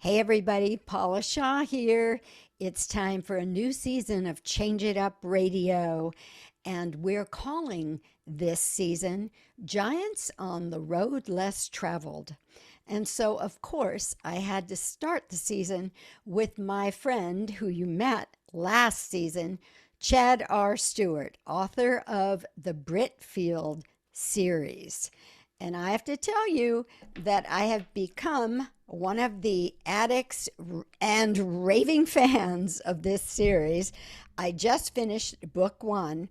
Hey everybody, Paula Shaw here. It's time for a new season of Change It Up Radio, and we're calling this season Giants on the Road Less Traveled. And so, of course, I had to start the season with my friend who you met last season, Chad R. Stewart, author of the Britfield series. And I have to tell you that I have become one of the addicts and raving fans of this series. I just finished book one,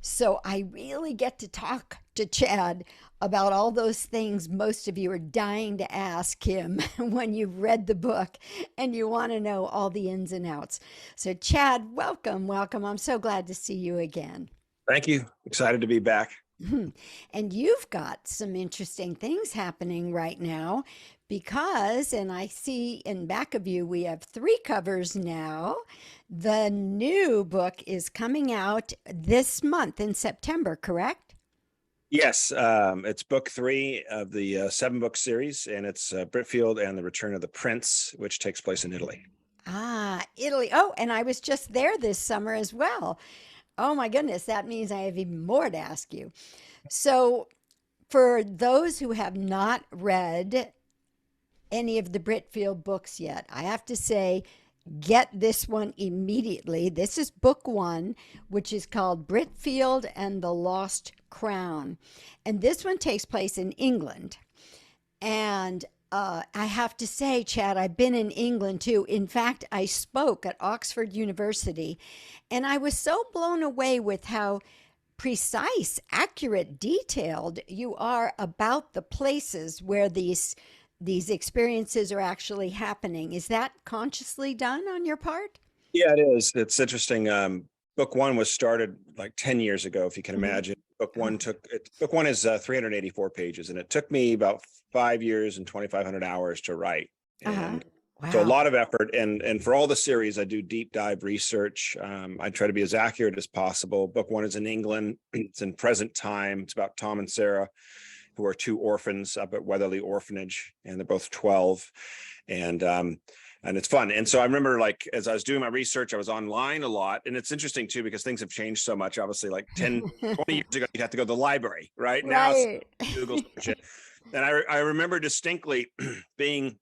so I really get to talk to Chad about all those things most of you are dying to ask him when you've read the book and you want to know all the ins and outs. So, Chad, welcome, welcome. I'm so glad to see you again. Thank you. Excited to be back. And you've got some interesting things happening right now because, and I see in back of you, we have three covers now. The new book is coming out this month in September, correct? Yes, it's book three of the seven book series, and it's Britfield and the Return of the Prince, which takes place in Italy. Ah, Italy. Oh, and I was just there this summer as well. Oh my goodness, that means I have even more to ask you. So, for those who have not read any of the Britfield books yet, I have to say, get this one immediately. This is book one, which is called Britfield and the Lost Crown. And this one takes place in England. And I have to say, Chad, I've been in England too. In fact, I spoke at Oxford University, and I was so blown away with how precise, accurate, detailed you are about the places where these experiences are actually happening. Is that consciously done on your part? Yeah, it is. It's interesting. Book one was started like 10 years ago, if you can Hmm. imagine. Book one Oh, took it, book one is 384 pages, and it took me about 5 years and 2,500 hours to write. uh-huh. And so a Wow. lot of effort, and for all the series, I do deep dive research. I try to be as accurate as possible. Book one is in England. It's in present time. It's about Tom and Sarah, who are two orphans up at Weatherly Orphanage, and they're both 12. And and it's fun. And so I remember, like, as I was doing my research, I was online a lot. And it's interesting too, because things have changed so much. Obviously, like 10, 20 years ago, you'd have to go to the library, right? Now it's Right. Google search it. And I remember distinctly being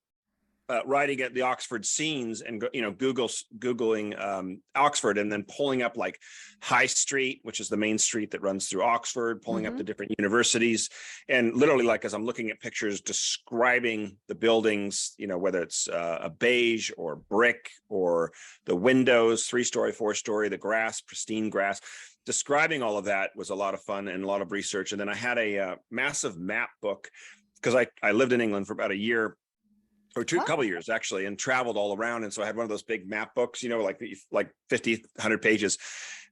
writing at the Oxford scenes and googling Oxford, and then pulling up like High Street, which is the main street that runs through Oxford, pulling up Hmm. the different universities, and literally, like, as I'm looking at pictures, describing the buildings, whether it's a beige or brick, or the windows, 3-story, 4-story, the grass, pristine grass. Describing all of that was a lot of fun and a lot of research. And then I had a massive map book, because I lived in England for about a year or two, couple Oh, years actually, and traveled all around. And so I had one of those big map books, like 50, 100 pages.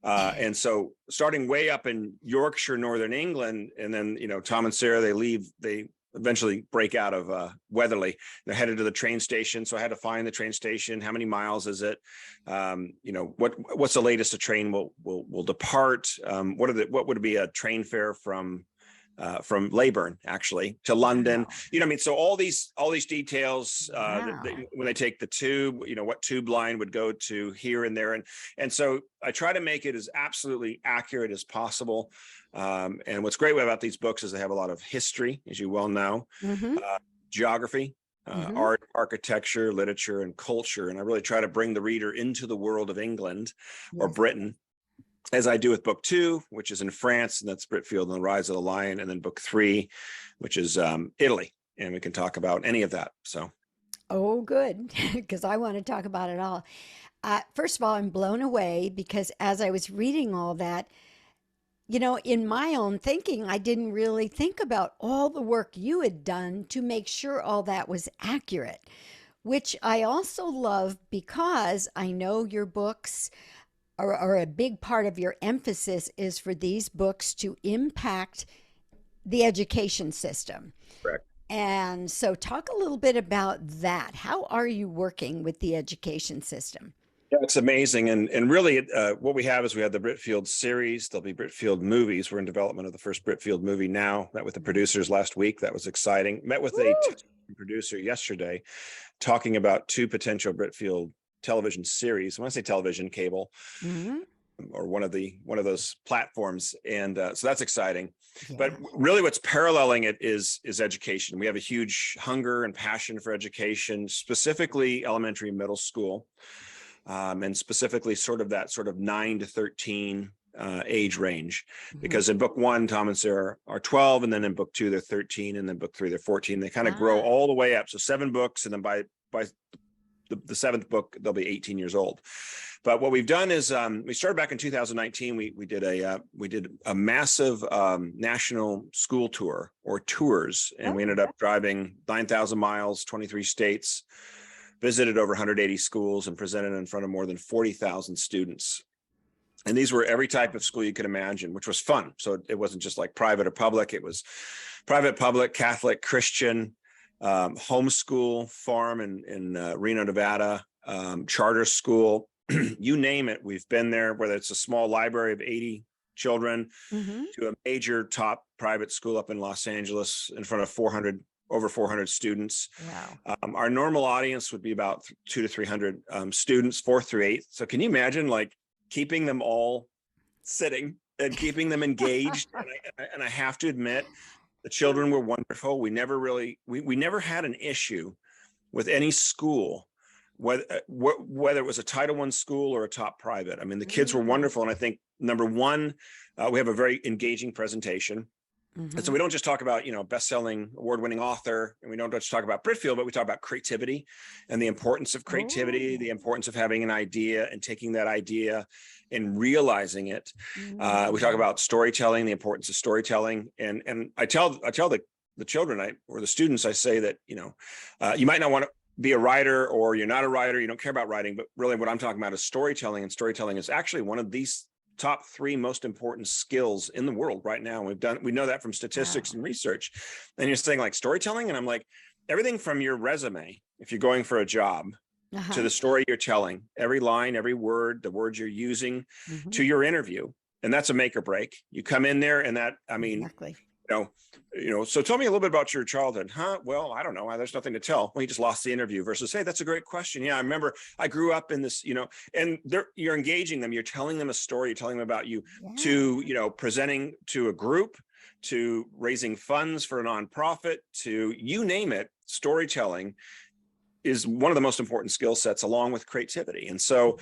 And so starting way up in Yorkshire, Northern England, and then, Tom and Sarah, they eventually break out of Weatherly. They're headed to the train station. So I had to find the train station. How many miles is it? What's the latest a train will depart? What would be a train fare from Leyburn actually to London. wow. I mean, so all these details, Wow. when they take the tube, what tube line would go to here and there, and so I try to make it as absolutely accurate as possible. And what's great about these books is they have a lot of history, as you well know, Mm-hmm. geography, Mm-hmm. art, architecture, literature, and culture. And I really try to bring the reader into the world of England or Yes. Britain, as I do with book two, which is in France, and that's Britfield and the Rise of the Lion, and then book three, which is Italy, and we can talk about any of that. So Oh, good, because I want to talk about it all. First of all, I'm blown away because as I was reading all that, in my own thinking, I didn't really think about all the work you had done to make sure all that was accurate, which I also love because I know your books are a big part of your emphasis is for these books to impact the education system. correct. And so, talk a little bit about that. How are you working with the education system? Yeah, it's amazing. And really, what we have is we have the Britfield series. There'll be Britfield movies. We're in development of the first Britfield movie now. Met with the producers last week. That was exciting. Met with a Woo! producer yesterday talking about two potential Britfield television series. When I say television, cable, Hmm. or one of those platforms, and so that's exciting. But Yeah. really, what's paralleling it is education. We have a huge hunger and passion for education, specifically elementary and middle school, and specifically sort of 9 to 13 age range. Hmm. Because in book one, Tom and Sarah are 12, and then in book two they're 13, and then book three they're 14. They kind of grow Ah. all the way up. So 7 books, and then by the 7th book they'll be 18 years old. But what we've done is we started back in 2019. We did a massive national school tour, or tours, and we ended up driving 9,000 miles, 23 states, visited over 180 schools, and presented in front of more than 40,000 students. And these were every type of school you could imagine, which was fun. So it wasn't just like private or public. It was private, public, Catholic, Christian, homeschool, farm in Reno, Nevada, charter school, you name it. We've been there, whether it's a small library of 80 children Hmm. to a major top private school up in Los Angeles in front of over 400 students. Wow. Our normal audience would be about 200 to 300 students, 4th through 8th. So can you imagine like keeping them all sitting and keeping them engaged? And I have to admit, the children were wonderful. We never had an issue with any school, whether it was a Title I school or a top private. I mean, the kids were wonderful. And I think, number one, we have a very engaging presentation. Mm-hmm. And so we don't just talk about, best-selling, award-winning author, and we don't just talk about Britfield, but we talk about creativity and the importance of creativity, the importance of having an idea and taking that idea and realizing it. We talk about storytelling, the importance of storytelling, and I tell the children or the students, I say that you might not want to be a writer, or you're not a writer, you don't care about writing, but really what I'm talking about is storytelling, and storytelling is actually one of these top 3 most important skills in the world right now. We know that from statistics and research. And you're saying like storytelling, and I'm like, everything from your resume, if you're going for a job, to the story you're telling, every line, every word, the words you're using, to your interview, and that's a make or break. You come in there, and that, I mean, Exactly. So tell me a little bit about your childhood. Well, I don't know. There's nothing to tell. Well, you just lost the interview, versus, hey, that's a great question. Yeah, I remember I grew up in this, and you're engaging them. You're telling them a story. You're telling them about you, to, presenting to a group, to raising funds for a nonprofit, to you name it. Storytelling is one of the most important skill sets, along with creativity. And so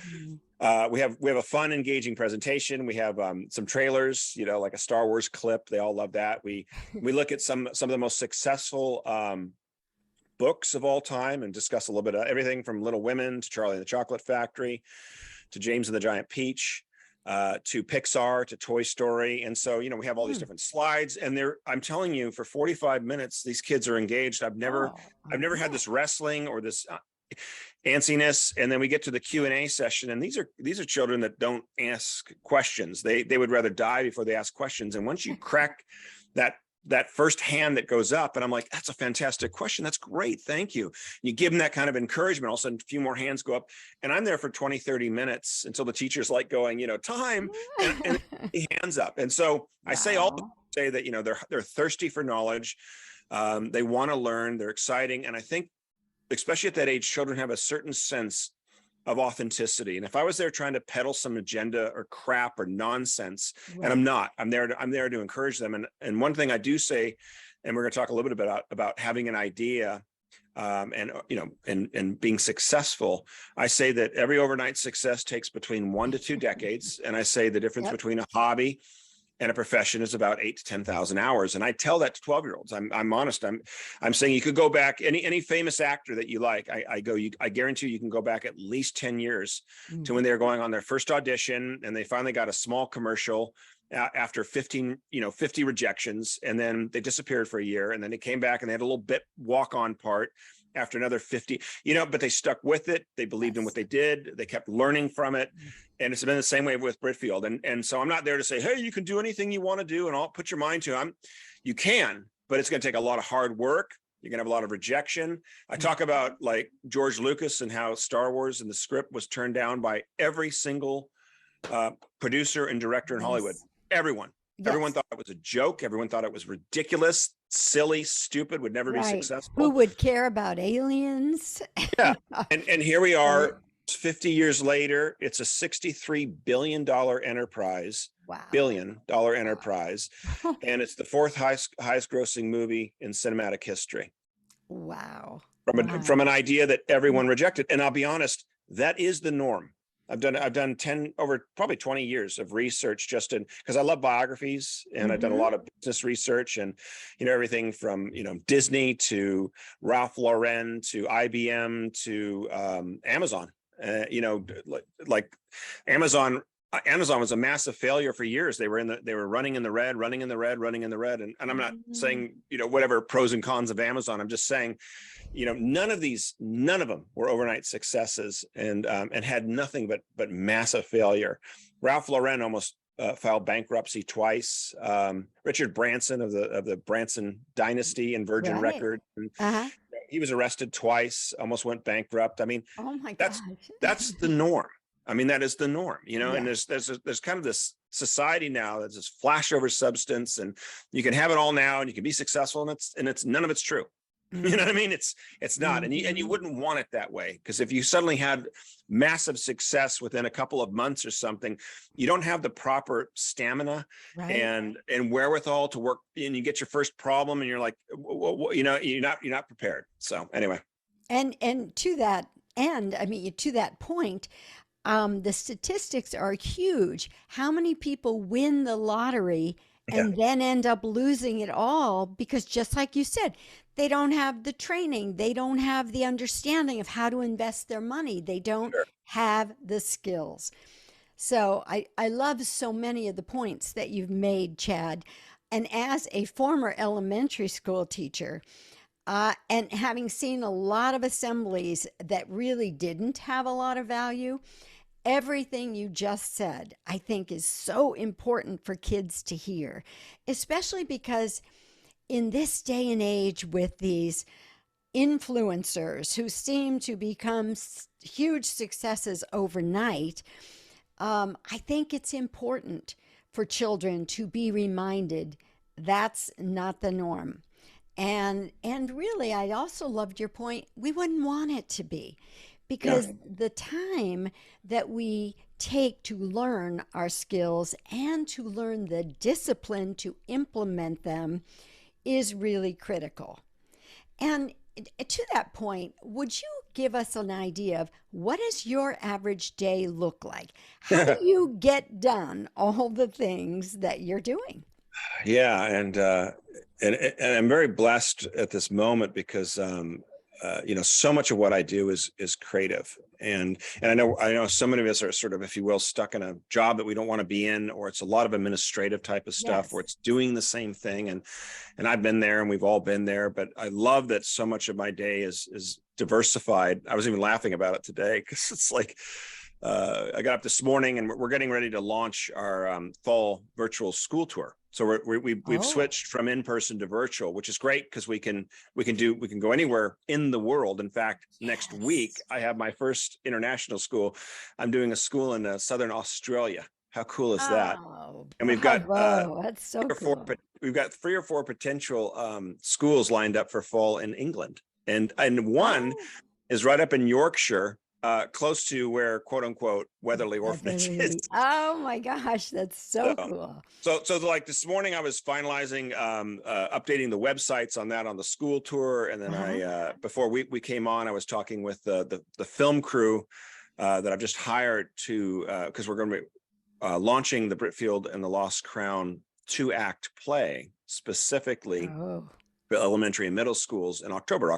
we have a fun, engaging presentation. We have some trailers, like a Star Wars clip. They all love that. We look at some of the most successful books of all time and discuss a little bit of everything from Little Women to Charlie and the Chocolate Factory to James and the Giant Peach, to Pixar, to Toy Story. And so, we have all these different slides, and I'm telling you, for 45 minutes, these kids are engaged. I've never had this wrestling or this antsiness. And then we get to the Q&A session, and these are children that don't ask questions. They would rather die before they ask questions. And once you crack that first hand that goes up, and I'm like, that's a fantastic question. That's great. Thank you. You give them that kind of encouragement. All of a sudden, a few more hands go up, and I'm there for 20, 30 minutes until the teacher's like going, time, and hands up. And so I say that, they're thirsty for knowledge. They want to learn. They're exciting. And I think, especially at that age, children have a certain sense of authenticity. And if I was there trying to peddle some agenda or crap or nonsense, and I'm not, I'm there to encourage them. And one thing I do say, and we're going to talk a little bit about having an idea, and being successful. I say that every overnight success takes between 1 to 2 decades. And I say the difference between a hobby and a profession is about 8 to 10,000 hours. And I tell that to 12-year-olds. I'm honest. I'm saying you could go back, any famous actor that you like. I guarantee you can go back at least 10 years to when they were going on their first audition, and they finally got a small commercial after 50 rejections. And then they disappeared for a year, and then they came back and they had a little bit walk-on part after another 50, but they stuck with it. They believed in what they did. They kept learning from it. And it's been the same way with Britfield. And so I'm not there to say, hey, you can do anything you want to do and I'll put your mind to. You can, but it's going to take a lot of hard work. You're going to have a lot of rejection. I talk about like George Lucas and how Star Wars and the script was turned down by every single producer and director in Hollywood. Everyone. Everyone Yes. thought it was a joke. Everyone thought it was ridiculous, silly, stupid, would never be Right. Who successful. would care about aliens? Yeah. And here we Right. are 50 years later. It's a $63 billion enterprise, Wow. billion-dollar Wow. enterprise. And it's the fourth highest grossing movie in cinematic history Wow. from Wow. an idea that everyone rejected. And I'll be honest, that is the norm. I've done 10 over probably 20 years of research just in because I love biographies, and I've done a Mm-hmm. lot of business research, and everything from Disney to Ralph Lauren to IBM to Amazon. Like Amazon. Amazon was a massive failure for years. They were running in the red, running in the red, running in the red. And I'm not Mm-hmm. saying, whatever pros and cons of Amazon. I'm just saying, none of them were overnight successes, and had nothing but massive failure. Ralph Lauren almost filed bankruptcy twice. Richard Branson of the Branson dynasty and Virgin Right. Record, and Uh-huh. he was arrested twice, almost went bankrupt. I mean, Oh my that's gosh. that's the norm. I mean, that is the norm, and Yes. there's kind of this society now that's this flashover substance, and you can have it all now and you can be successful, and it's none of it's true. You know what I mean? It's not, and you Mm-hmm. wouldn't want it that way, because if you suddenly had massive success within a couple of months or something, you don't have the proper stamina Right. and wherewithal to work, and you get your first problem, and you're like, you're not prepared. So anyway, And to that end, I mean, to that point, the statistics are huge. How many people win the lottery yeah, and then end up losing it all because, just like you said, they don't have the training, they don't have the understanding of how to invest their money, they don't sure. have the skills. So I love so many of the points that you've made, Chad. And as a former elementary school teacher, and having seen a lot of assemblies that really didn't have a lot of value, everything you just said, I think, is so important for kids to hear, especially because in this day and age with these influencers who seem to become huge successes overnight, I think it's important for children to be reminded that's not the norm. And really, I also loved your point. We wouldn't want it to be, Yeah. because the time that we take to learn our skills and to learn the discipline to implement them is really critical. And to that point, would you give us an idea of what does your average day look like? How do you get done all the things that you're doing? Yeah, and I'm very blessed at this moment because so much of what I do is creative, and I know so many of us are sort of, if you will, stuck in a job that we don't want to be in, or it's a lot of administrative type of stuff where Yes. it's doing the same thing, and I've been there, and we've all been there, but I love that so much of my day is diversified. I was even laughing about it today because it's like I got up this morning, and we're getting ready to launch our fall virtual school tour. So we've Oh, switched from in person to virtual, which is great because we can go anywhere in the world. In fact, next week yes. I have my first international school. I'm doing a school in southern Australia. How cool is that? Oh, And we've got bravo. That's so cool. we've got 3 or 4 potential schools lined up for fall in England, and one Oh, is right up in Yorkshire, close to where "quote unquote" Weatherly that's Orphanage is. really, oh my gosh, that's so So, cool. so like this morning, I was finalizing, updating the websites on that, on the school tour, and then Uh-huh. before we came on, I was talking with the film crew that I've just hired to, because we're going to be launching the Britfield and the Lost Crown 2-act play specifically Oh, for elementary and middle schools in October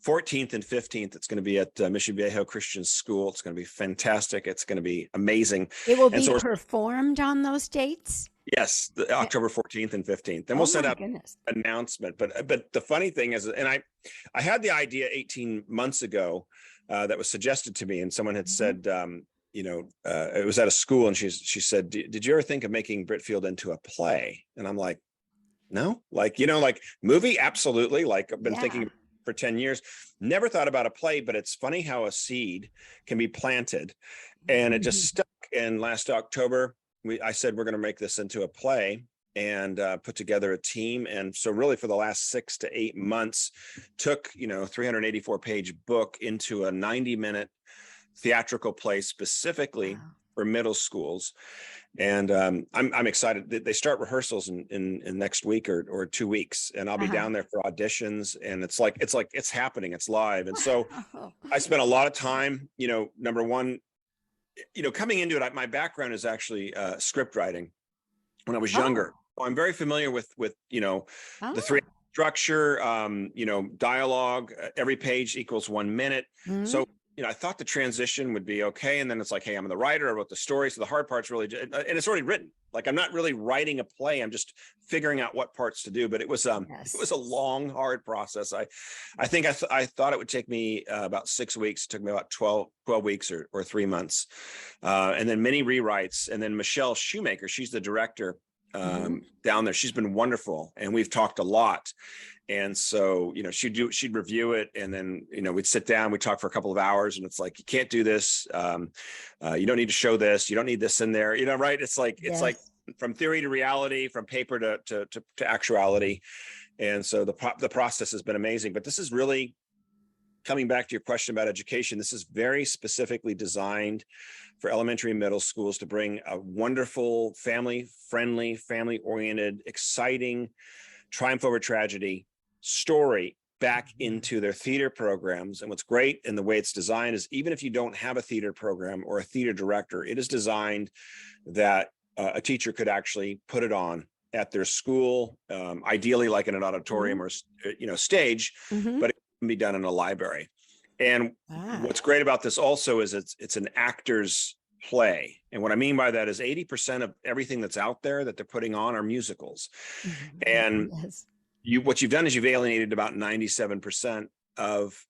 14th and 15th. It's going to be at Mission Viejo Christian School. It's going to be fantastic. It's going to be amazing. it will And be so we're performed on those dates? Yes, the Eh, October 14th and 15th. Then oh we'll send my out goodness. an announcement. But the funny thing is, and I had the idea 18 months ago that was suggested to me, and someone had Mhm. said, it was at a school, and she said, "Did you ever think of making Britfield into a play?" And I'm like, "No, like movie, absolutely. Like I've been Yeah. thinking for 10 years, never thought about a play, but it's funny how a seed can be planted, and it just stuck. And last October, I said, we're going to make this into a play and put together a team. And so really for the last 6 to 8 months, took, 384-page book into a 90-minute theatrical play specifically Wow. for middle schools. And I'm excited. They start rehearsals in next week or 2 weeks, and I'll be Uh-huh. down there for auditions. And it's happening. It's live. And so Wow. I spent a lot of time, number one, coming into it, my background is actually script writing when I was younger. Oh. So I'm very familiar with the three Oh. structure, dialogue. Every page equals 1 minute. Mhm. So I thought the transition would be okay, and then it's like, hey, I'm the writer. I wrote the story, so the hard part's really, and it's already written. Like I'm not really writing a play. I'm just figuring out what parts to do. But it was Yes. a long, hard process. I think I thought it would take me about 6 weeks. It took me about 12 weeks or 3 months, and then many rewrites. And then Michelle Shoemaker, she's the director Mhm. down there. She's been wonderful, and we've talked a lot. And so, she'd review it, and then, we'd sit down, we'd talk for a couple of hours, and it's like, you can't do this. You don't need to show this. You don't need this in there, right? It's like Yes. from theory to reality, from paper to actuality. And so the process has been amazing. But this is really coming back to your question about education. This is very specifically designed for elementary and middle schools to bring a wonderful, family-friendly, family-oriented, exciting triumph over tragedy story back into their theater programs. And what's great in the way it's designed is even if you don't have a theater program or a theater director, it is designed that a teacher could actually put it on at their school, ideally like in an auditorium Mhm. or stage, Mhm. but it can be done in a library. And Ah. what's great about this also is it's an actor's play. And what I mean by that is 80% of everything that's out there that they're putting on are musicals. Mhm. And Yes. what you've done is you've alienated about 97% of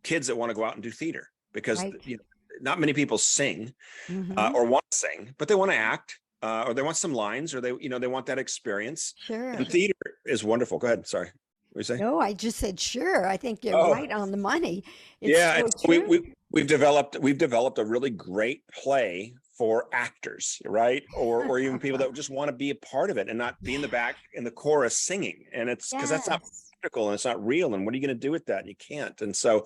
kids that want to go out and do theater, because Right. not many people sing Mhm. or want to sing, but they want to act, or they want some lines, or they want that experience. And Sure. theater is wonderful. Go ahead. Sorry. What do you say? No, I just said sure. I think you're Oh, right on the money. It's yeah. so And so we, true. we we've developed a really great play for actors, right? Or even people that just want to be a part of it and not be in the back in the chorus singing. And it's because that's not Yes. practical and it's not real. And what are you going to do with that? You can't. And so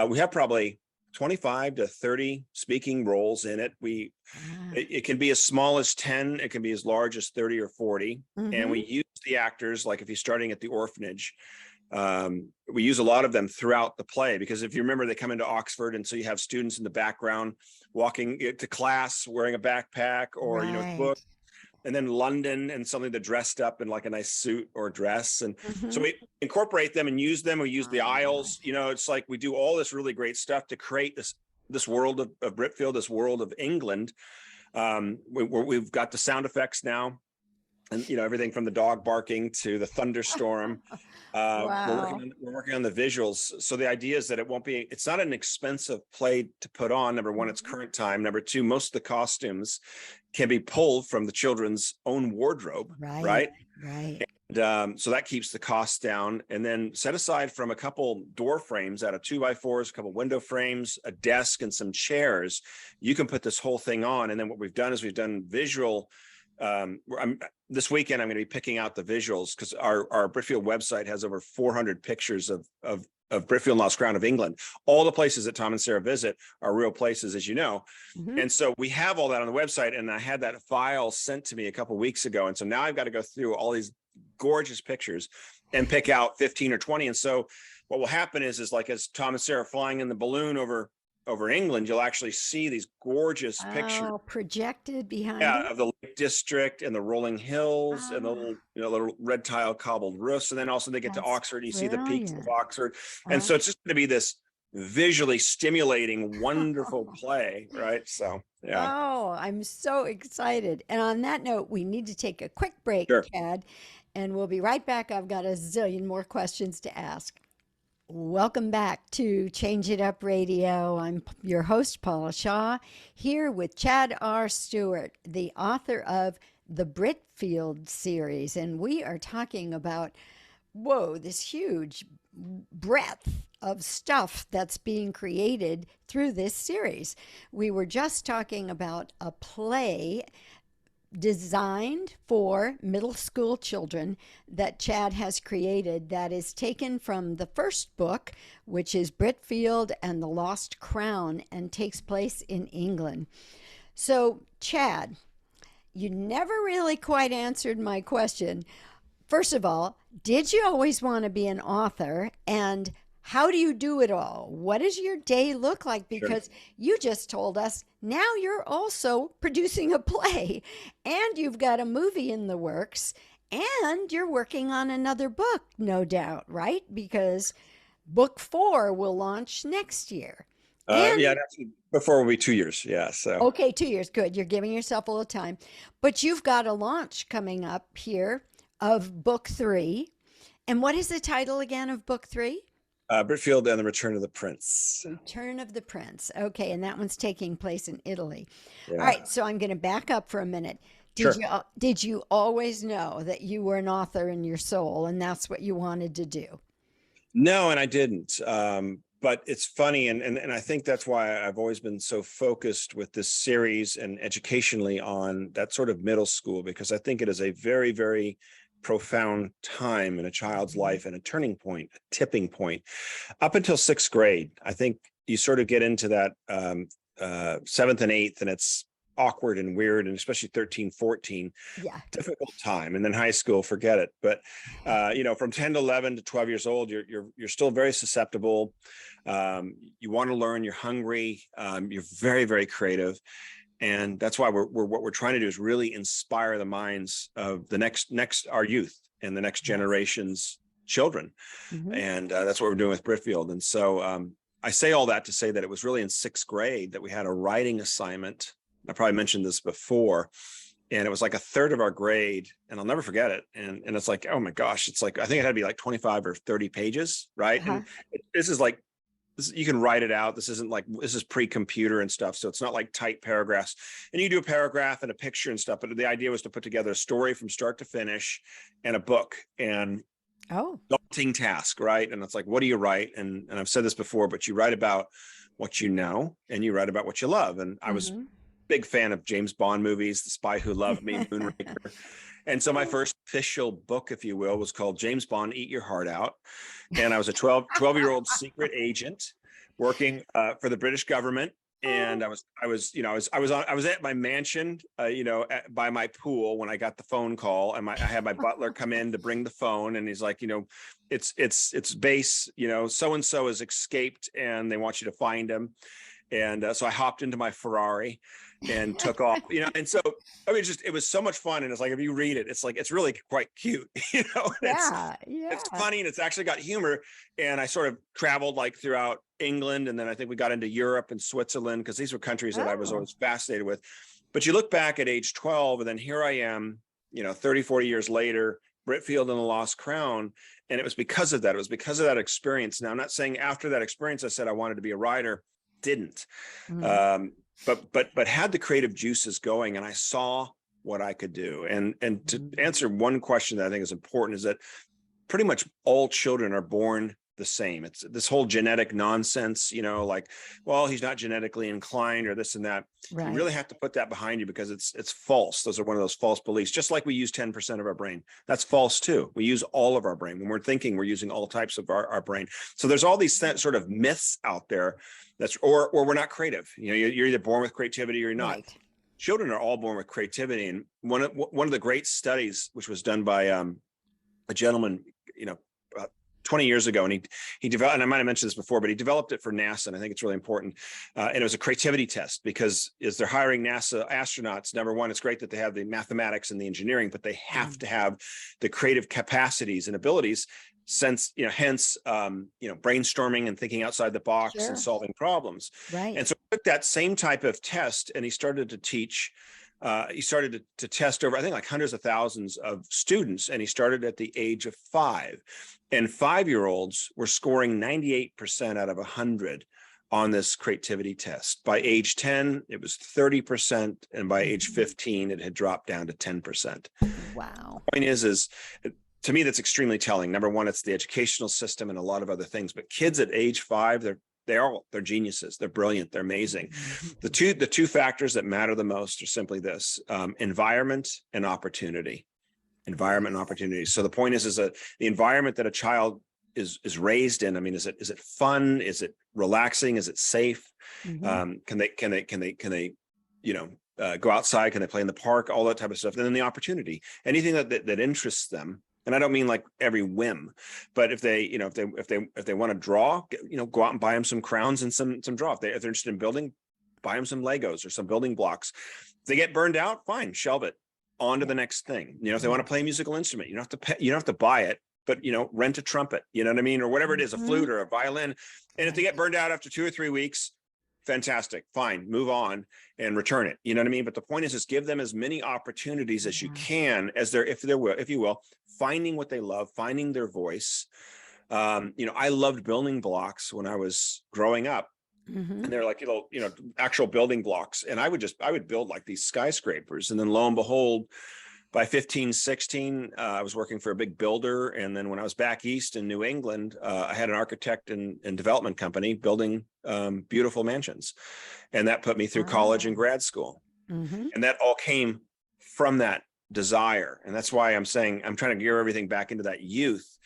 we have probably 25 to 30 speaking roles in it. Ah. It can be as small as 10, it can be as large as 30 or 40. And we Mhm. use the actors, like if you're starting at the orphanage, we use a lot of them throughout the play, because if you remember, they come into Oxford, and so you have students in the background walking to class wearing a backpack or Right. book, and then London, and suddenly they're dressed up in like a nice suit or dress. And so Mhm. we incorporate them and use them. We use the Ah. aisles. It's like we do all this really great stuff to create this world of Britfield, this world of England. We've got the sound effects now, and everything from the dog barking to the thunderstorm. Wow. We're working on the visuals. So the idea is that it's not an expensive play to put on. Number one, it's Mhm. current time. Number two, most of the costumes can be pulled from the children's own wardrobe, Right. right? Right. And, so that keeps the costs down. And then set aside from a couple door frames out of 2x4s, a couple window frames, a desk, and some chairs, you can put this whole thing on. And then what we've done is we've done visual. This weekend, I'm going to be picking out the visuals, because our Britfield website has over 400 pictures of Britfield and Lost Crown of England. All the places that Tom and Sarah visit are real places, as you know. Mhm. And so we have all that on the website, and I had that file sent to me a couple of weeks ago. And so now I've got to go through all these gorgeous pictures and pick out 15 or 20. And so what will happen is like, as Tom and Sarah are flying in the balloon over England, you'll actually see these gorgeous pictures, Oh, projected behind yeah, it? of the Lake District and the rolling hills and the Ah, little red tile cobbled roofs. And then also they get to that's Oxford, and you see the peaks of brilliant. Oxford. And Uh, so it's just going to be this visually stimulating, wonderful play, right? So, yeah, oh, I'm so excited. And on that note, we need to take a quick break, sure. Chad, and we'll be right back. I've got a zillion more questions to ask. Welcome back to Change It Up Radio. I'm your host, Paula Shaw, here with Chad R. Stewart, the author of the Britfield series. And we are talking about whoa, this huge breadth of stuff that's being created through this series. We were just talking about a play designed for middle school children that Chad has created that is taken from the first book, which is Britfield and the Lost Crown, and takes place in England. So, Chad, you never really quite answered my question. First of all, did you always want to be an author? And how do you do it all? What does your day look like? Sure. Because you just told us now you're also producing a play and you've got a movie in the works and you're working on another book, no doubt, right? Because book 4 will launch next year. Yeah, And actually, before will be 2 years. Yeah. So okay, 2 years, good. You're giving yourself a little time. But you've got a launch coming up here of book 3. And what is the title again of book 3? Britfield and the Return of the Prince. Return of the Prince. Okay, and that one's taking place in Italy. All Yeah. right, so I'm going to back up for a minute. Did Sure. you did you always know that you were an author in your soul and that's what you wanted to do? No, and I didn't. But it's funny, and I think that's why I've always been so focused with this series and educationally on that sort of middle school, because I think it is a very, very profound time in a child's life and a turning point, a tipping point. Up until sixth grade, I think you sort of get into that seventh and eighth, and it's awkward and weird, and especially 13, 14, Yeah. difficult time. And then high school, forget it. But from 10 to 11 to 12 years old, you're still very susceptible. You want to learn, you're hungry, you're very, very creative. And that's why what we're trying to do is really inspire the minds of the next our youth and the next generation's children. Mm-hmm. And that's what we're doing with Britfield. And so I say all that to say that it was really in sixth grade that we had a writing assignment. I probably mentioned this before, and it was like a third of our grade, and I'll never forget it. And it's like, oh my gosh, it's like, I think it had to be like 25 or 30 pages, right? Uh-huh. And this is like, you can write it out. This isn't like, this is pre-computer and stuff. So it's not like tight paragraphs. And you do a paragraph and a picture and stuff, but the idea was to put together a story from start to finish and a book. And Oh. daunting task, right? And it's like, what do you write? And I've said this before, but you write about what you know and you write about what you love. And I was Mm-hmm. big fan of James Bond movies, The Spy Who Loved Me, Moonraker. And so my first official book, if you will, was called James Bond, Eat Your Heart Out. And I was a 12-year-old secret agent working for the British government. And I was at my mansion, by my pool when I got the phone call, and I had my butler come in to bring the phone, and he's like, it's base, so-and-so has escaped and they want you to find him. And so I hopped into my Ferrari and took off, and so, I mean, it was so much fun. And it's like, if you read it, it's like, it's really quite cute, Yeah. it's funny, and it's actually got humor. And I sort of traveled like throughout England. And then I think we got into Europe and Switzerland, because these were countries that I was Oh. always fascinated with. But you look back at age 12, and then here I am, 30, 40 years later, Britfield and the Lost Crown. And it was because of that. It was because of that experience. Now, I'm not saying after that experience, I said I wanted to be a writer. Didn't. Mm-hmm. But had the creative juices going, and I saw what I could do. And to answer one question that I think is important is that pretty much all children are born the same. It's this whole genetic nonsense, like, well, he's not genetically inclined or this and that. Right. You really have to put that behind you, because it's false. Those are one of those false beliefs. Just like we use 10% of our brain, that's false too. We use all of our brain. When we're thinking, we're using all types of our brain. So there's all these sort of myths out there or we're not creative. You're either born with creativity or you're not. Right. Children are all born with creativity. And one of the great studies, which was done by a gentleman, about 20 years ago, and he developed, and I might have mentioned this before, but he developed it for NASA, and I think it's really important. And it was a creativity test, because as they're hiring NASA astronauts, number one, it's great that they have the mathematics and the engineering, but they have to have the creative capacities and abilities, hence brainstorming and thinking outside the box. Sure. And solving problems. Right. And so he took that same type of test, and he started to teach. He started to test over, I think, like hundreds of thousands of students, and he started at the age of 5. And 5-year-olds were scoring 98% out of 100 on this creativity test. By age 10, it was 30%, and by age 15, it had dropped down to 10%. Wow. The point is to me, that's extremely telling. Number one, it's the educational system and a lot of other things, but kids at age 5, they're geniuses. They're brilliant. They're amazing. The two factors that matter the most are simply this: environment and opportunity. Environment and opportunity. So the point is that the environment that a child is raised in. I mean, is it fun? Is it relaxing? Is it safe? Mm-hmm. Can they go outside? Can they play in the park? All that type of stuff. And then the opportunity, anything that interests them. And I don't mean like every whim, but if they want to draw, go out and buy them some crowns and some draw. If they're interested in building, buy them some Legos or some building blocks. If they get burned out, fine, shelve it. On to the next thing. If they want to play a musical instrument, you don't have to pay, you don't have to buy it, but rent a trumpet, you know what I mean, or whatever it is, a flute or a violin. And if they get burned out after 2 or 3 weeks, fantastic, fine, move on and return it. You know what I mean? But the point is give them as many opportunities as you can, as if you will, finding what they love, finding their voice. I loved building blocks when I was growing up. Mm-hmm. And they're like, actual building blocks. And I would build like these skyscrapers. And then lo and behold, by 15, 16, I was working for a big builder. And then when I was back east in New England, I had an architect and development company building beautiful mansions. And that put me through college and grad school. Mm-hmm. And that all came from that desire. And that's why I'm saying I'm trying to gear everything back into that youth.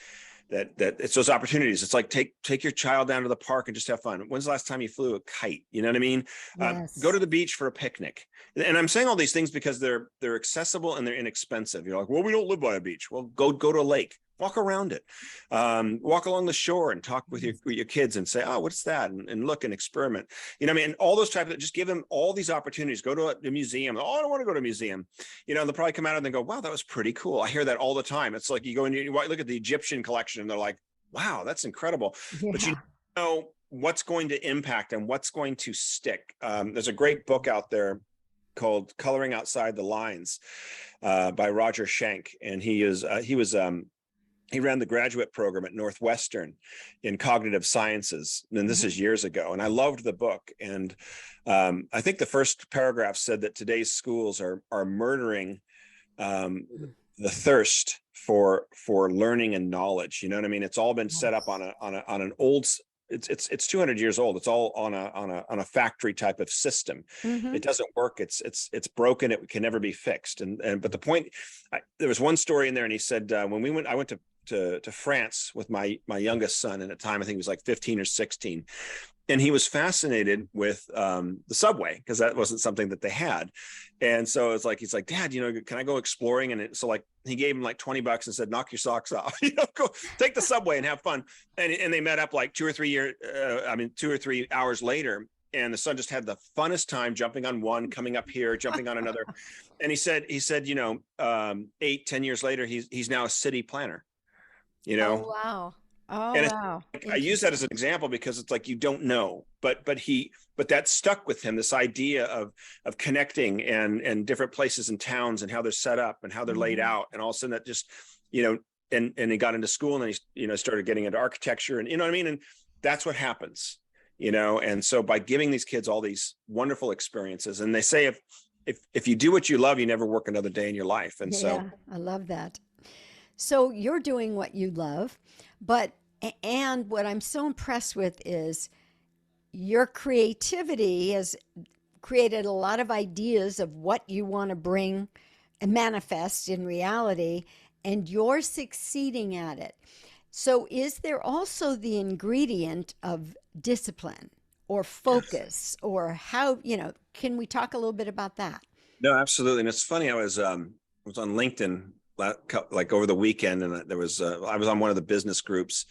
That it's those opportunities. It's like take your child down to the park and just have fun. When's the last time you flew a kite? You know what I mean? Yes. Go to the beach for a picnic. And I'm saying all these things because they're accessible and they're inexpensive. You're like, well, we don't live by a beach. Well, go to a lake. Walk around it. Walk along the shore and talk with your kids and say, oh, what's that? And look and experiment. You know what I mean? And all those types of, just give them all these opportunities. Go to a museum. Oh, I don't want to go to a museum. They'll probably come out and they go, wow, that was pretty cool. I hear that all the time. It's like you go and you look at the Egyptian collection and they're like, wow, that's incredible. Yeah. But you know what's going to impact and what's going to stick. There's a great book out there called Coloring Outside the Lines by Roger Schenck. And he ran the graduate program at Northwestern in cognitive sciences. And this is years ago. And I loved the book. And I think the first paragraph said that today's schools are murdering the thirst for learning and knowledge. You know what I mean? It's all been set up on an old, it's 200 years old. It's all on a factory type of system. It doesn't work. It's broken. It can never be fixed. But the point, there was one story in there, and he said when I went to France with my youngest son, and at the time I think he was like 15 or 16, and he was fascinated with the subway because that wasn't something that they had. And so it's like, he's like, Dad, can I go exploring? And so like he gave him like $20 and said, knock your socks off, go take the subway and have fun. And they met up like 2 or 3 hours later. And the son just had the funnest time jumping on one, coming up here, jumping on another. And he said, 8-10 years later, he's now a city planner, Oh, wow. Oh, and wow. I use that as an example because it's like, you don't know, but that stuck with him, this idea of connecting and different places and towns and how they're set up and how they're laid out. And all of a sudden that just, and he got into school and then he started getting into architecture and, you know what I mean? And that's what happens, and so by giving these kids all these wonderful experiences, and they say, if you do what you love, you never work another day in your life. And so I love that. So you're doing what you love, and what I'm so impressed with is your creativity has created a lot of ideas of what you want to bring and manifest in reality, and you're succeeding at it. So is there also the ingredient of discipline or focus, or how, can we talk a little bit about that? No, absolutely. And it's funny, I was on LinkedIn like over the weekend, and there was I was on one of the business groups,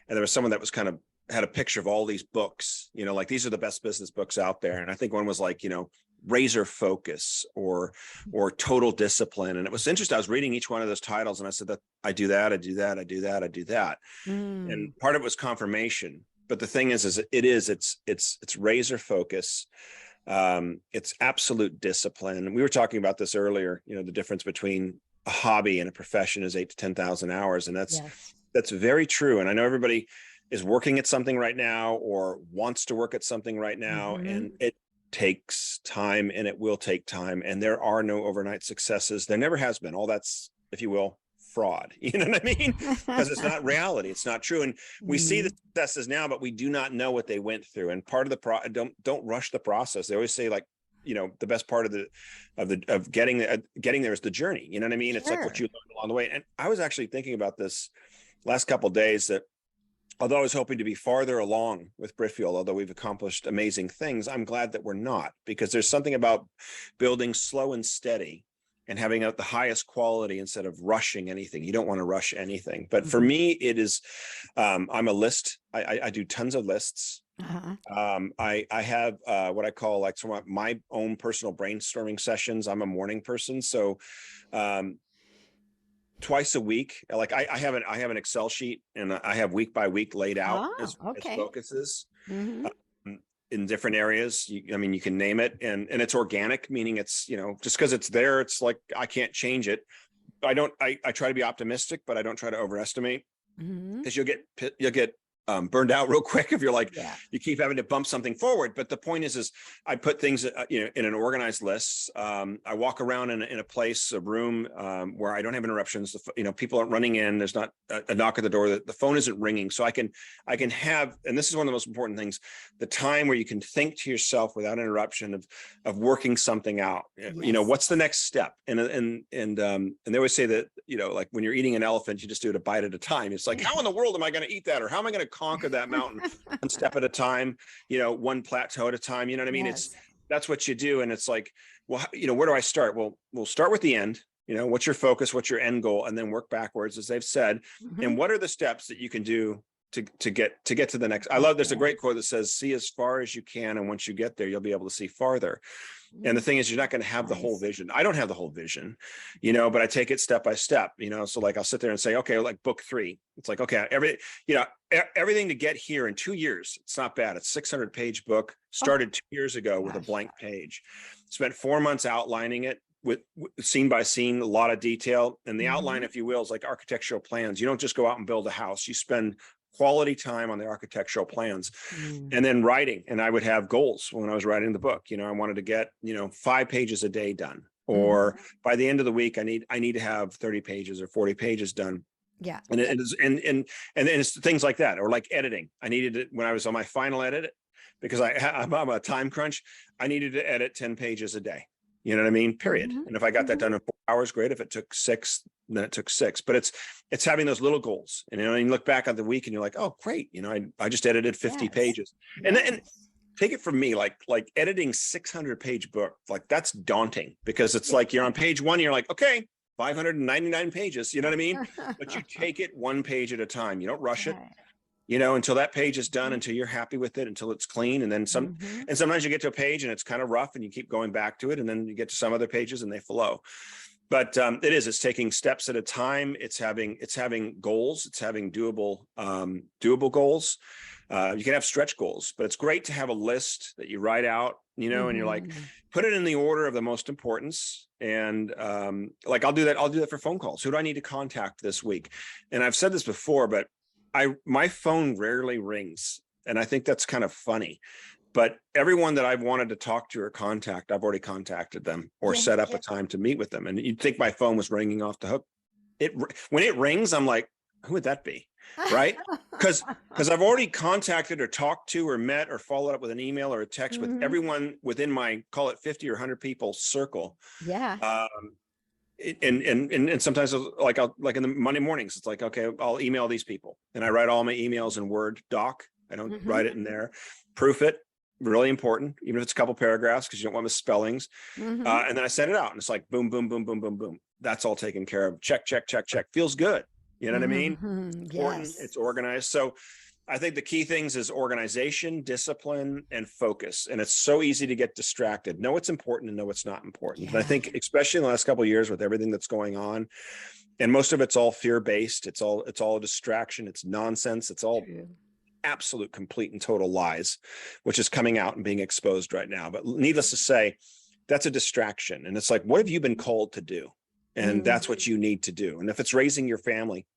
and there was someone that was kind of had a picture of all these books, like these are the best business books out there. And I think one was like, razor focus or total discipline. And it was interesting. I was reading each one of those titles and I said that I do that, I do that, I do that, I do that. And part of it was confirmation. But the thing is it's razor focus. It's absolute discipline. We were talking about this earlier, the difference between a hobby and a profession is 8,000 to 10,000 hours. And that's very true. And I know everybody is working at something right now or wants to work at something right now. And it takes time, and it will take time. And there are no overnight successes. There never has been. All that's, if you will, fraud. You know what I mean? Because it's not reality. It's not true. And we see the Mhm. successes now, but we do not know what they went through. And part of the don't rush the process. They always say, like, the best part of getting there is the journey. You know what I mean? It's like what Sure. you learn along the way. And I was actually thinking about this last couple of days, that although I was hoping to be farther along with Britfield, although we've accomplished amazing things, I'm glad that we're not, because there's something about building slow and steady and having the highest quality instead of rushing anything. You don't want to rush anything. But for Mhm. me, it is, I'm a list. I do tons of lists. Uh-huh. I have what I call like some of my own personal brainstorming sessions. I'm a morning person. So um, twice a week, like I have an Excel sheet, and I have week by week laid out Oh, as okay. focuses Mhm. in different areas. I mean, you can name it, and it's organic, meaning it's, just because it's there, it's like I can't change it. I try to be optimistic, but I don't try to overestimate, Mhm. because you'll get burned out real quick if you're like, Yeah. you keep having to bump something forward. But the point is I put things in an organized list. I walk around in a place, a room, where I don't have interruptions. People aren't running in. There's not a knock at the door. The phone isn't ringing, so I can have, and this is one of the most important things, the time where you can think to yourself without interruption of working something out. Yes. What's the next step? And they always say that, like when you're eating an elephant, you just do it a bite at a time. It's like, how in the world am I going to eat that? Or how am I going to conquer that mountain one step at a time, one plateau at a time? You know what I mean? Yes. That's what you do. And it's like, well, where do I start? Well, we'll start with the end. What's your focus? What's your end goal? And then work backwards, as they've said. And Mhm. what are the steps that you can do to get to the next? I Get love, there's a there. great quote that says, see as far as you can. And once you get there, you'll be able to see farther. And the Mm. thing is, you're not going to have the whole Nice. vision. I don't have the whole vision, but I take it step by step, so like I'll sit there and say, okay, like book 3, it's like, okay, everything to get here in 2 years. It's not bad. It's 600-page book, Oh, started 2 years ago with a gosh. blank page, spent 4 months outlining it with scene by scene, a lot of detail. And the outline, Mhm. if you will, is like architectural plans. You don't just go out and build a house. You spend quality time on the architectural plans, Mm. and then writing. And I would have goals when I was writing the book. I wanted to get 5 pages a day done, Mhm. or by the end of the week, I need to have 30 pages or 40 pages done. Yeah. And it is, and then it's things like that. Or like editing, I needed it when I was on my final edit, because I'm on a time crunch. I needed to edit 10 pages a day. You know what I mean? Period. Mhm. And if I got that Mhm. done in 4 hours, great. If it took 6, then it took 6. But it's having those little goals. And you look back on the week and you're like, oh, great. I just edited 50 Yes. pages. And Yes. take it from me, like editing 600-page book, like that's daunting, because it's Yeah. like you're on page 1, you're like, okay, 599 pages. You know what I mean? But you take it 1 page at a time. You don't rush it, Right. until that page is done, until you're happy with it, until it's clean. And then Mhm. and sometimes you get to a page and it's kind of rough and you keep going back to it. And then you get to some other pages and they flow. But it's taking steps at a time. It's having goals. It's having doable goals. You can have stretch goals, but it's great to have a list that you write out, and you're like, Mhm. put it in the order of the most importance. And like I'll do that for phone calls. Who do I need to contact this week? And I've said this before, but my phone rarely rings. And I think that's kind of funny. But everyone that I've wanted to talk to or contact, I've already contacted them or Yeah. set up a time to meet with them. And you'd think my phone was ringing off the hook. When it rings, I'm like, who would that be? Right? Because I've already contacted or talked to or met or followed up with an email or a text with Mhm. everyone within my, call it 50 or 100 people circle. Yeah. Um, and sometimes I'll like in the Monday mornings, it's like, okay, I'll email these people, and I write all my emails in Word doc. I don't Mhm. write it in there. Proof it, really important, even if it's a couple paragraphs, because you don't want misspellings. Mhm. And then I send it out, and it's like boom, boom, boom, boom, boom, boom. That's all taken care of. Check, check, check, check. Feels good. You know what I mean? Mhm. Important. Yes. It's organized. So I think the key things is organization, discipline, and focus. And it's so easy to get distracted. Know what's important and know what's not important. And I Yeah. think, especially in the last couple of years with everything that's going on, and most of it's all fear-based. It's all a distraction. It's nonsense. It's all True. absolute, complete, and total lies, which is coming out and being exposed right now. But needless to say, that's a distraction. And it's like, what have you been called to do? And Mm. that's what you need to do. And if it's raising your family,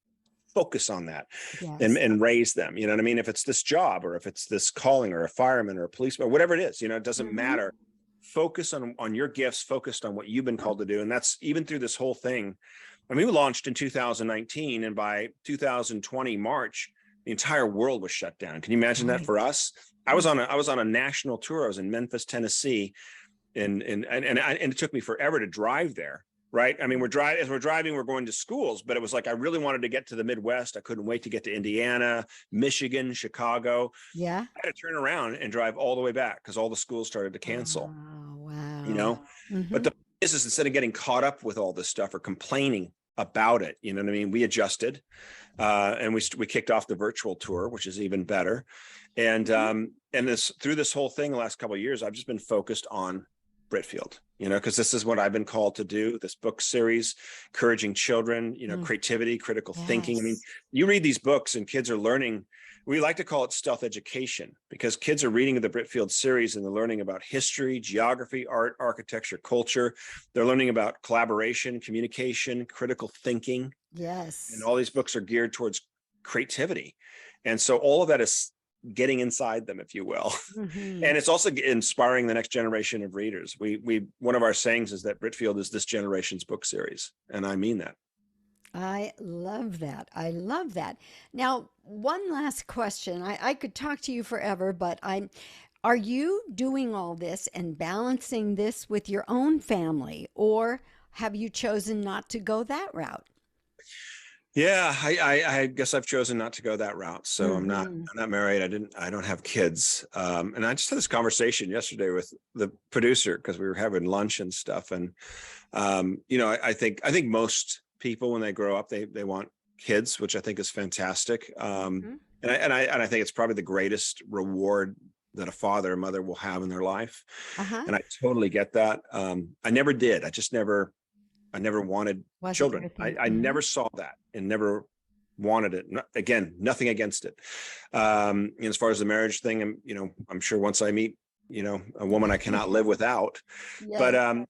focus on that Yes. and raise them. You know what I mean? If it's this job, or if it's this calling, or a fireman or a policeman, or whatever it is, it doesn't Mhm. matter. Focus on your gifts, focused on what you've been called to do. And that's even through this whole thing. I mean, we launched in 2019, and by 2020 March, the entire world was shut down. Can you imagine that for Right. us? I was on a national tour. I was in Memphis, Tennessee, and it took me forever to drive there. Right. I mean, as we're driving, we're going to schools, but it was like, I really wanted to get to the Midwest. I couldn't wait to get to Indiana, Michigan, Chicago. Yeah. I had to turn around and drive all the way back because all the schools started to cancel, Oh, you wow. know, but the is instead of getting caught up with all this stuff or complaining about it, you know what I mean? We adjusted, and we kicked off the virtual tour, which is even better. And through this whole thing, the last couple of years, I've just been focused on Britfield, you know, because this is what I've been called to do. This book series, encouraging children, you know, creativity, critical thinking. I mean, Yes. you read these books and kids are learning. We like to call it stealth education because kids are reading the Britfield series and they're learning about history, geography, art, architecture, culture. They're learning about collaboration, communication, critical thinking. And Yes. all these books are geared towards creativity. And so all of that is getting inside them, if you will. Hmm. And it's also inspiring the next generation of readers. We one of our sayings is that Britfield is this generation's book series. And I mean that. I love that. I love that. Now, one last question. I could talk to you forever, but are you doing all this and balancing this with your own family, or have you chosen not to go that route? Yeah, I guess I've chosen not to go that route. So Hmm. I'm not married. I don't have kids. And I just had this conversation yesterday with the producer because we were having lunch and stuff. And you know, I think most people when they grow up, they want kids, which I think is fantastic. Hmm. And I think it's probably the greatest reward that a father or mother will have in their life. Uh-huh. And I totally get that. I never did. I never wanted Wasn't your children. thing. I Hmm. never saw that and never wanted it. Again, nothing against it. As far as the marriage thing, you know, I'm sure once I meet, you know, a woman I cannot live without. Yes.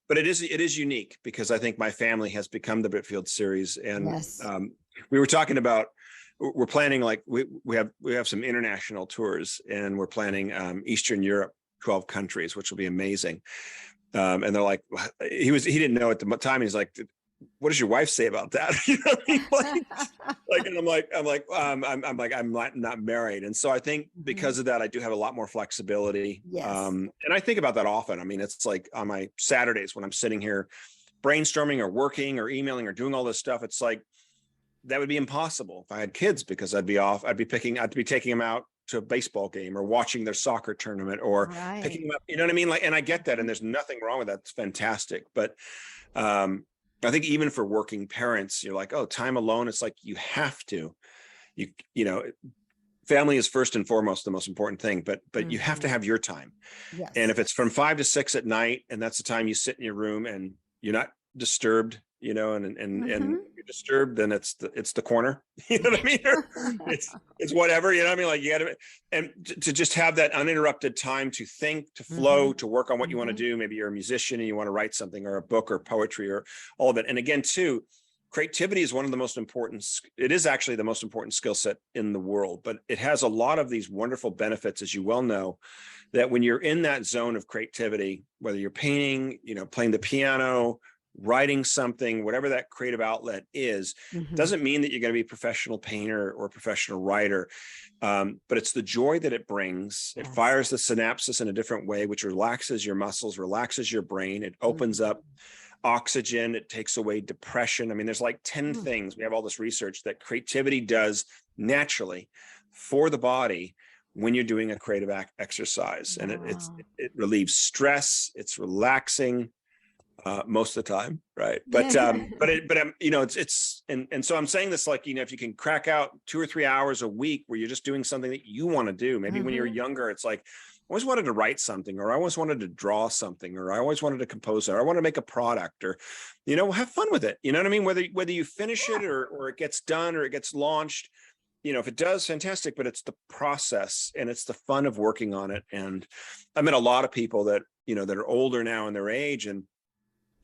But it is unique because I think my family has become the Britfield series, and Yes. we were talking about we're planning like we have some international tours, and we're planning Eastern Europe, 12 countries, which will be amazing. And they're like, he didn't know at the time. He's like, what does your wife say about that? You know what I mean? And I'm not married. And so I think Mhm. because of that, I do have a lot more flexibility. Yes. And I think about that often. I mean, it's like on my Saturdays when I'm sitting here brainstorming or working or emailing or doing all this stuff, it's like, that would be impossible if I had kids because I'd be off. I'd be taking them out to a baseball game or watching their soccer tournament or Right. picking them up. You know what I mean? Like, and I get that. And there's nothing wrong with that. It's fantastic. But I think even for working parents, you're like, oh, time alone. It's like you know, family is first and foremost the most important thing, but you have to Hmm. have your time. And Yes. if it's from 5 to 6 at night, and that's the time you sit in your room and you're not disturbed, you know, and Hmm. if you're disturbed, then it's the corner, you know what I mean? Or it's whatever, you know what I mean? Like you got to, and to just have that uninterrupted time to think, to flow, Hmm. to work on what you want to Hmm. do. Maybe you're a musician and you want to write something or a book or poetry or all of it. And again, too, creativity is one of the most important. It is actually the most important skill set in the world, but it has a lot of these wonderful benefits, as you well know, that when you're in that zone of creativity, whether you're painting, you know, playing the piano, writing something, whatever that creative outlet is, Hmm. doesn't mean that you're going to be a professional painter or a professional writer. But it's the joy that it brings. It Yes. fires the synapses in a different way, which relaxes your muscles, relaxes your brain. It opens up oxygen. It takes away depression. I mean, there's like 10 Hmm. things. We have all this research that creativity does naturally for the body when you're doing a creative exercise, and Wow. it relieves stress. It's relaxing most of the time, right? You know, and so I'm saying this like, you know, if you can crack out 2 or 3 hours a week where you're just doing something that you want to do. Maybe when you're Hmm. younger, it's like I always wanted to write something, or I always wanted to draw something, or I always wanted to compose, or I want to make a product, or you know, have fun with it. You know what I mean? Whether you finish it or it gets done or it gets launched, you know, if it does, fantastic, but it's the process and it's the fun of working on it. And I met a lot of people that, you know, that are older now in their age, and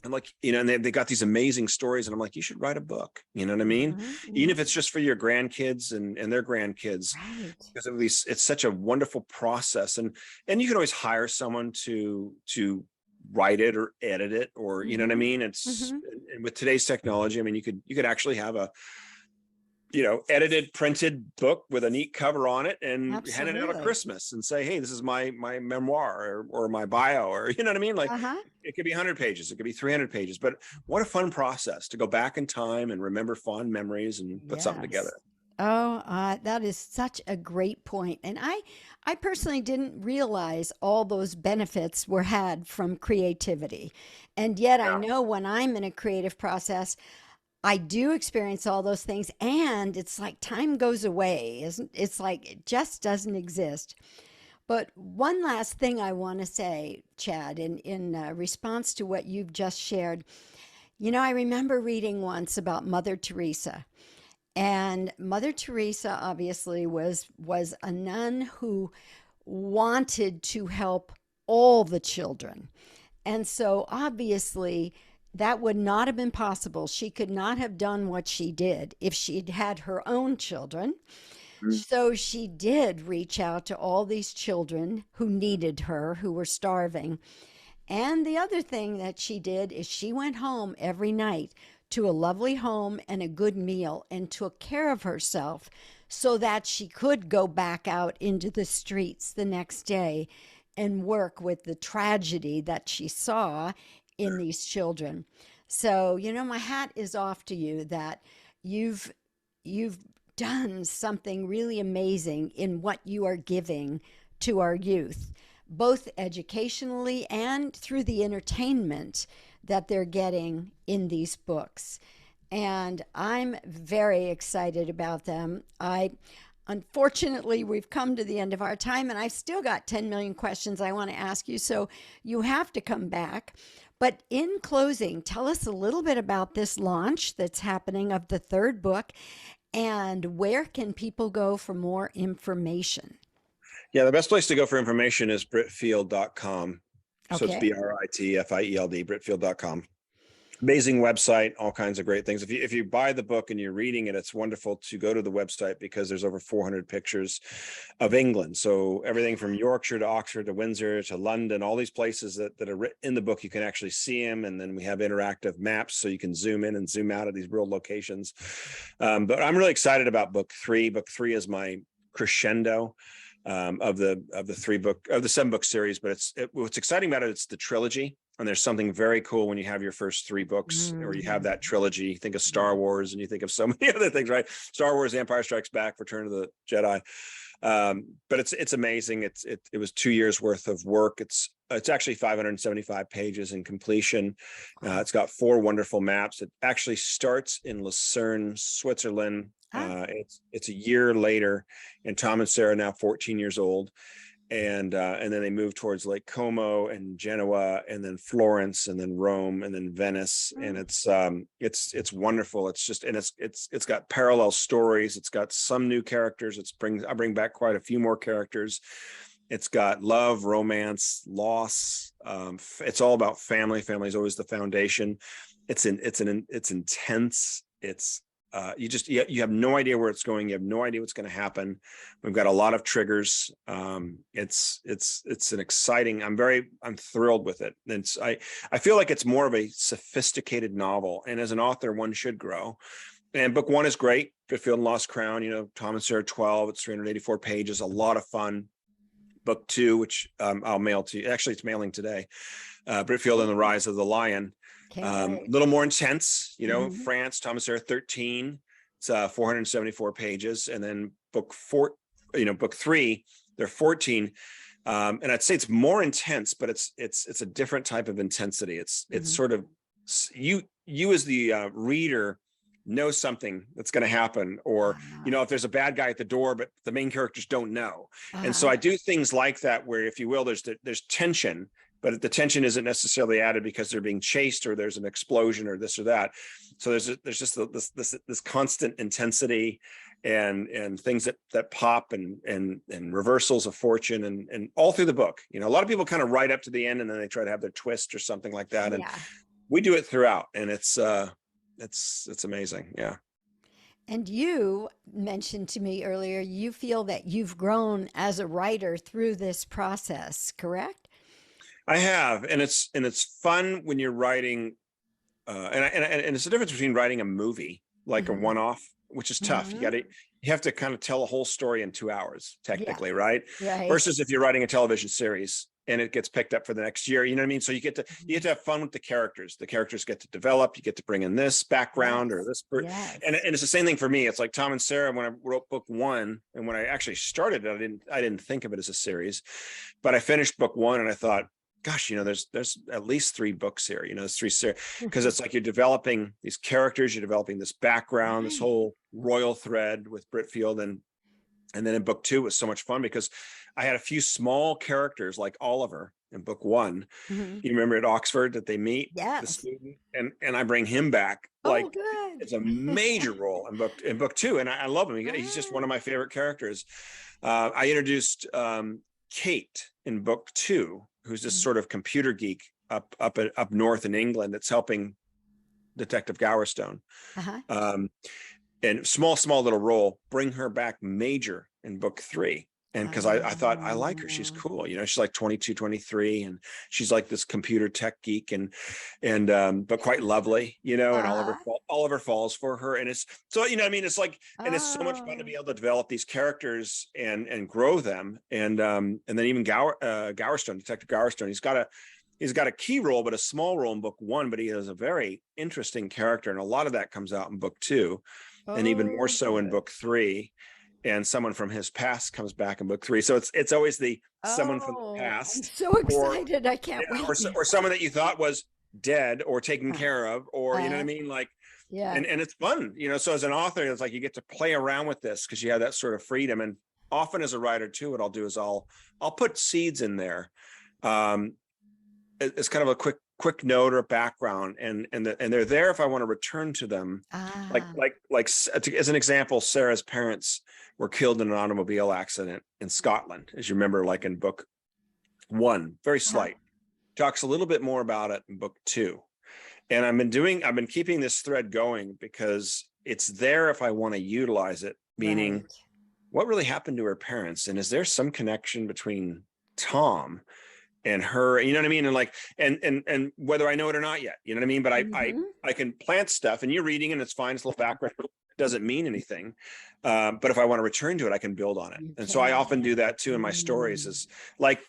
like, you know, and they got these amazing stories. And I'm like, you should write a book. You know what I mean? Hmm. Even Hmm. if it's just for your grandkids and their grandkids, Right. because at least it's such a wonderful process. And you can always hire someone to write it or edit it, or you know what I Mm-hmm. mean. It's Mm-hmm. and with today's technology, I mean, you could actually have a edited printed book with a neat cover on it and hand it out at Absolutely. Christmas and say, hey, this is my memoir, or my bio, or you know what I mean. Like, Uh-huh. it could be 100 pages, it could be 300 pages, but what a fun process to go back in time and remember fond memories and put something together. Yes. Oh, that is such a great point. And I personally didn't realize all those benefits were had from creativity. And yet I Yeah. know when I'm in a creative process, I do experience all those things. And it's like time goes away, isn't it's like it just doesn't exist. But one last thing I want to say, Chad, in response to what you've just shared, I remember reading once about Mother Teresa, and Mother Teresa obviously was a nun who wanted to help all the children. And so obviously that would not have been possible. She could not have done what she did if she'd had her own children. Mm. So she did reach out to all these children who needed her, who were starving. And the other thing that she did is she went home every night to a lovely home and a good meal and took care of herself so that she could go back out into the streets the next day and work with the tragedy that she saw in these children. So, my hat is off to you that you've you've done something really amazing in what you are giving to our youth, both educationally and through the entertainment that they're getting in these books. And I'm very excited about them. Unfortunately, we've come to the end of our time, and I've still got 10 million questions I want to ask you. So you have to come back. But in closing, tell us a little bit about this launch that's happening of the third book, and where can people go for more information? Yeah, the best place to go for information is Britfield.com. So it's Okay. Britfield, Britfield.com. Amazing website, all kinds of great things. If you buy the book and you're reading it, it's wonderful to go to the website because there's over 400 pictures of England. So everything from Yorkshire to Oxford to Windsor to London, all these places that are written in the book, you can actually see them. And then we have interactive maps so you can zoom in and zoom out of these real locations. But I'm really excited about book three. Book three is my crescendo of the 7 book series. But what's exciting about it, it's the trilogy. And there's something very cool when you have your first 3 books, or you have Mhm. that trilogy. Think of Yeah. Star Wars, and you think of so many other things, right? Star Wars, Empire Strikes Back, Return of the Jedi. But it's amazing. It was 2 years worth of work. It's actually 575 pages in completion. Wow. It's got 4 wonderful maps. It actually starts in Lucerne, Switzerland. Ah, It's a year later, and Tom and Sarah are now 14 years old, and then they move towards Lake Como and Genoa, and then Florence, and then Rome, and then Venice. And mm, it's wonderful. It's just, and it's got parallel stories. It's got some new characters. I bring back quite a few more characters. It's got love, romance, loss. It's all about family. Family is always the foundation. It's intense. You have no idea where it's going. You have no idea what's going to happen. We've got a lot of triggers. It's an exciting. I'm thrilled with it. I feel like it's more of a sophisticated novel, and as an author, one should grow. And book 1 is great. Britfield and Lost Crown. Tom and Sarah 12. It's 384 pages. A lot of fun. Book 2, which I'll mail to you. Actually, it's mailing today. Britfield and the Rise of the Lion. can't A wait. little more intense, Mhm. France, Thomas Sarah 13. It's 474 pages. And then book 4, book 3, they're 14. And I'd say it's more intense, but it's a different type of intensity. It's Mhm. sort of you as the reader know something that's going to happen, or Ah, if there's a bad guy at the door but the main characters don't know. And so uh-huh. I do things like that where, if you will, there's tension, but the tension isn't necessarily added because they're being chased or there's an explosion or this or that. So there's just this constant intensity, and things that pop, and reversals of fortune, and all through the book. A lot of people kind of right up to the end and then they try to have their twist or something like that, and Yeah. we do it throughout, and it's amazing. Yeah. And you mentioned to me earlier, you feel that you've grown as a writer through this process, correct? I have, and it's fun when you're writing, and it's the difference between writing a movie like a Mhm. one-off, which is tough. Mhm. You have to kind of tell a whole story in 2 hours, Yeah, technically, right? right. Versus if you're writing a television series and it gets picked up for the next year, you know what I mean? So you get Mhm. to have fun with the characters. The characters get to develop. You get to bring in this background or Yes. this, and Yes. it's the same thing for me. It's like Tom and Sarah when I wrote book one, and when I actually started it, I didn't think of it as a series, but I finished book one and I thought, gosh, there's at least 3 books here. There's 3 series because it's like you're developing these characters, you're developing this background, this Right. whole royal thread with Britfield, and then in book two it was so much fun because I had a few small characters like Oliver in book one. Mhm. You remember at Oxford that they meet the Yes. student, and I bring him back Oh, like good. it's a major role in book two, and I love him. He's just one of Ah. my favorite characters. I introduced Kate in book two, who's this Mhm. sort of computer geek up north in England that's helping Detective Gowerstone. Uh-huh. Um, and small little role. Bring her back major in book three. And because I thought I like her, she's Oh. cool. She's like 22, 23, and she's like this computer tech geek and but quite lovely, and Uh-huh. Oliver falls for her. And it's so, I mean, it's like, and it's so much fun to Oh. be able to develop these characters and grow them. And then even Gowerstone, Detective Gowerstone, he's got a key role, but a small role in book one, but he has a very interesting character. And a lot of that comes out in book two, and even more Oh, so in good. book three. And someone from his past comes back in book three. So it's always the someone from the Oh, I'm past, so or excited. I yeah, can't wait. or someone that you thought was dead or taken Uh, care of, or you know what I uh, mean? Like, yes. and it's fun, so as an author, it's like you get to play around with this because you have that sort of freedom. And often as a writer too, what I'll do is I'll put seeds in there. Um, it's kind of a quick note or background, and they're there if I want to return to them. Ah. As an example, Sarah's parents were killed in an automobile accident in Scotland, as you remember, like in book one, very Uh-huh. slight. Talks a little bit more about it in book two. And I've been keeping this thread going because it's there if I want to utilize it, meaning Right. what really happened to her parents, and is there some connection between Tom and her, you know what I mean? And like, and whether I know it or not yet, you know what I mean? But Mhm. I can plant stuff, and you're reading and it's fine. It's a little background. It doesn't mean anything. But if I want to return to it, I can build on it. You And so I often can. do that too in my stories, Mm. is like,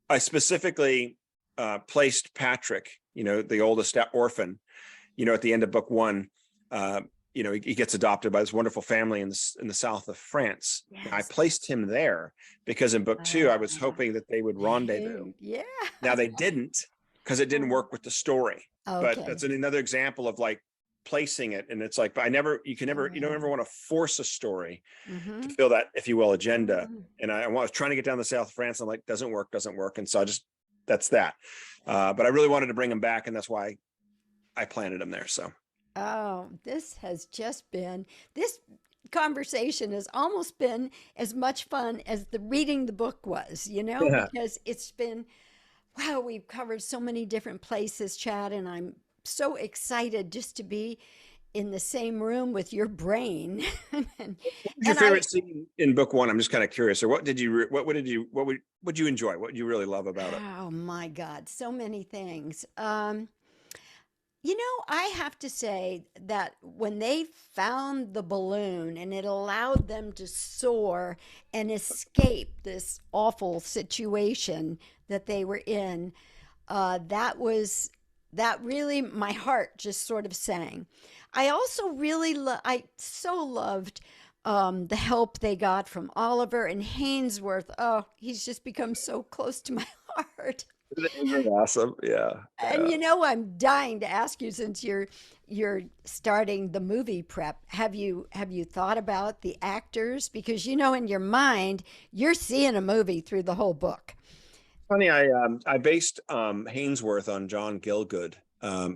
I specifically placed Patrick, the oldest orphan, at the end of book one. He gets adopted by this wonderful family in the south of France. I Yes. placed him there because in book two, I was Ah. hoping that they would rendezvous. Yeah. Now they didn't, because it didn't work with the story. But Okay. that's another example of like placing it. And it's like, but you don't ever want to force a story to Mhm. fill that, if you will, agenda. Mhm. And I was trying to get down the south of France. I'm like, doesn't work. And so that's that. But I really wanted to bring him back. And that's why I planted him there. So Oh, this conversation has almost been as much fun as the reading the book was, yeah. because it's been, wow, we've covered so many different places, Chad, and I'm so excited just to be in the same room with your brain. and, What was your and I, favorite scene in book one? I'm just kind of curious. Or what you enjoy? What you really love about it? oh my God, so many things. I have to say that when they found the balloon and it allowed them to soar and escape this awful situation that they were in, that really, my heart just sort of sang. I also I so loved the help they got from Oliver and Hainsworth. Oh, he's just become so close to my heart. They're awesome. Yeah. And Yeah. I'm dying to ask you, since you're starting the movie prep. Have you thought about the actors? Because in your mind, you're seeing a movie through the whole book. Funny, I based Hainsworth on John Gielgud,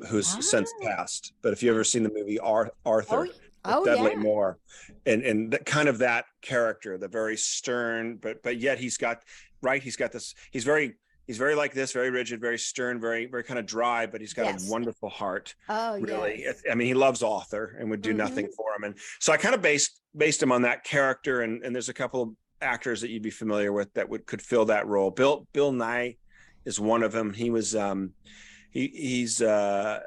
who's since Ah, passed. But if you ever seen the movie oh, Arthur with oh Dudley yeah. Moore, and kind of that character, the very stern, but yet he's got this. He's very like this, very rigid, very stern, very kind of dry, but he's got a Yes. wonderful heart. Oh Really, yes. I mean, he loves Arthur and would do nothing Mm-hmm. for him. And so I kind of based him on that character. And there's a couple of actors that you'd be familiar with that could fill that role. Bill Nye, is one of them. He was he's a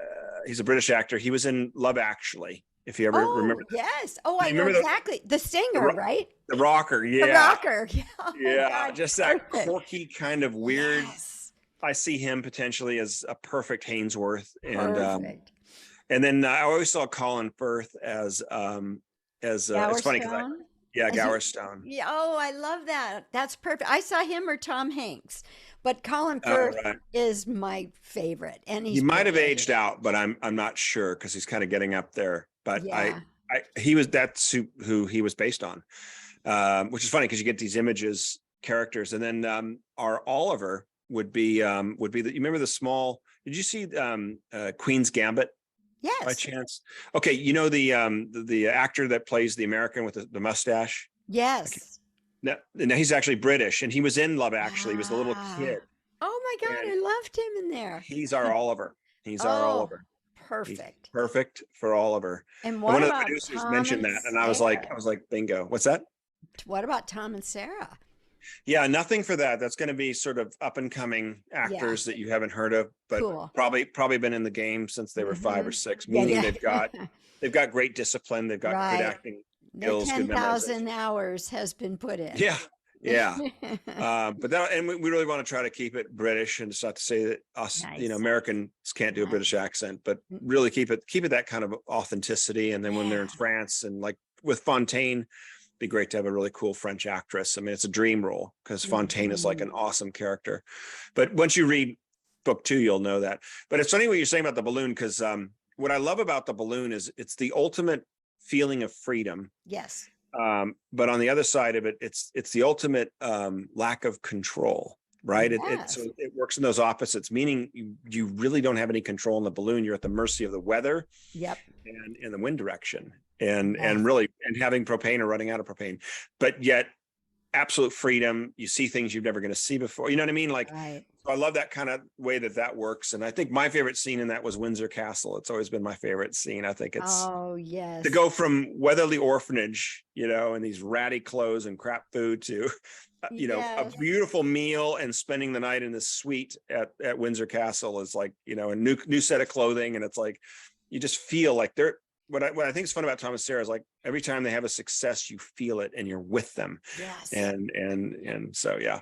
British actor. He was in Love Actually. If you ever Oh, remember that. yes. Oh, Do I you know remember exactly. The singer, right? the rocker? The Yeah, rocker. Yeah. Oh, yeah. God, Just that perfect. quirky kind of weird. Yes. I see him potentially as a perfect Hainsworth, Perfect. and then I always saw Colin Firth as it's Gower funny because Stone. As Gower you, Stone. yeah, oh, I love that. That's perfect. I saw him or Tom Hanks, but Colin Oh, Firth right. is my favorite, and He he's might have aged British. out, but I'm not sure because he's kind of getting up there. But Yeah. he was that's who he was based on, which is funny because you get these images, characters, and then our Oliver would be the, you remember the small? Did you see Queen's Gambit by Yes. chance? Okay, you know the actor that plays the American with the mustache. Okay. Yes. No, he's actually British, and he was in Love Actually. He was a little Ah. kid, Oh my God, and I loved him in there. he's our Oliver. He's our Oh, Oliver. He's perfect. perfect for Oliver. And And what one of the about producers Tom mentioned and that, and Sarah? I was like, bingo. What's that? What about Tom and Sarah? Yeah, nothing for that. That's going to be sort of up and coming Yeah, actors that you haven't heard of, but cool. probably been in the game since they were five or Hmm. six. Yeah, Meaning yeah. they've got great discipline, they've got good Right. acting The skills, good 10,000 memorization. hours has been put in. Yeah, yeah. But that, and we really want to try to keep it British, and it's not to say that us, Nice. Americans can't do a British Nice. accent, but really keep it that kind of authenticity. And then when they're Yeah. in France, and like with Fontaine, be great to have a really cool French actress. I mean, it's a dream role because Fontaine is like Hmm. an awesome character. But once you read book two, you'll know that. But it's funny what you're saying about the balloon, because what I love about the balloon is it's the ultimate feeling of freedom. Yes. But on the other side of it, it's the ultimate lack of control, right? So Yes. it works in those opposites, meaning you really don't have any control in the balloon. You're at the mercy of the weather Yep. and in the wind direction, Yes. and really, and having propane or running out of propane, but yet absolute freedom. You see things you're never going to see before. You know what I mean? Like, Right. so I love that kind of way that works. And I think my favorite scene in that was Windsor Castle. It's always been my favorite scene. I think it's Oh, to yes. go from Weatherly Orphanage, and these ratty clothes and crap food to, a Yes. beautiful meal and spending the night in this suite at Windsor Castle is like, a new set of clothing. And it's like, you just feel like they're, what I think is fun about Tom and Sarah is like every time they have a success, you feel it and you're with them. Yes. And so, yeah.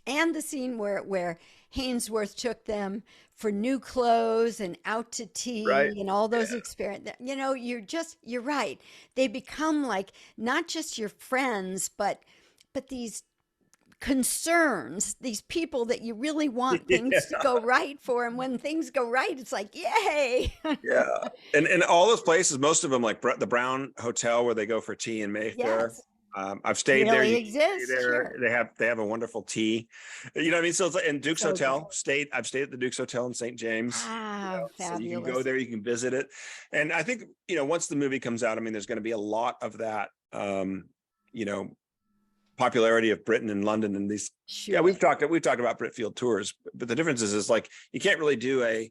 And the scene where Hainsworth took them for new clothes and out to Right. tea and all Yeah. those experiences. You're right. They become like not just your friends, but these concerns, these people that you really want things to Yeah. go right for. And when things go right, it's like, yay. Yeah. And all those places, most of them, like the Brown Hotel where they go for tea in Mayfair. Yes, I've stayed there. really You can stay exists. there. Sure. They have a wonderful tea. You know what I mean? So it's like, and Duke's So Hotel, great. I've stayed at the Duke's Hotel in St. James. Ah, So you can go fabulous. there, you can visit it. And I think, once the movie comes out, I mean, there's going to be a lot of that, you know, popularity of Britain and London and these. Yeah, Sure. we've talked about Britfield tours, but the difference is like you can't really do a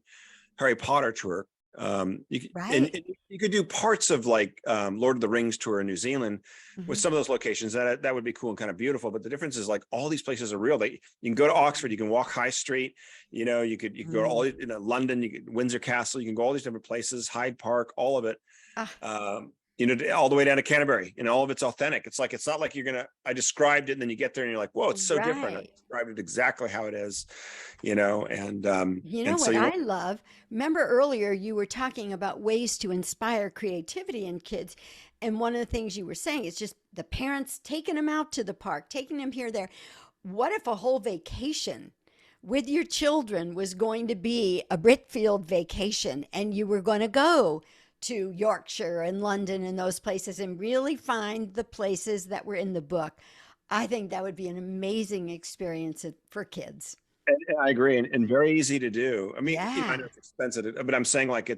Harry Potter tour. And Right. you could do parts of like Lord of the Rings tour in New Zealand with Mhm. some of those locations. That would be cool and kind of beautiful. But the difference is like all these places are real. You can go to Oxford, you can walk High Street. You could go to Mm. London, you could Windsor Castle, you can go all these different places, Hyde Park, all of it. Ah, All the way down to Canterbury, and all of it's authentic. It's like, it's not like I described it and then you get there and you're like, whoa, it's so different. I right. described it exactly how it is, and You know and so what I love? Remember earlier you were talking about ways to inspire creativity in kids. And one of the things you were saying is just the parents taking them out to the park, taking them here, there. What if a whole vacation with your children was going to be a Britfield vacation and you were going to go to Yorkshire and London and those places and really find the places that were in the book? I think that would be an amazing experience for kids. And I agree, and very easy to do. I mean, I Yeah. know it's expensive, but I'm saying like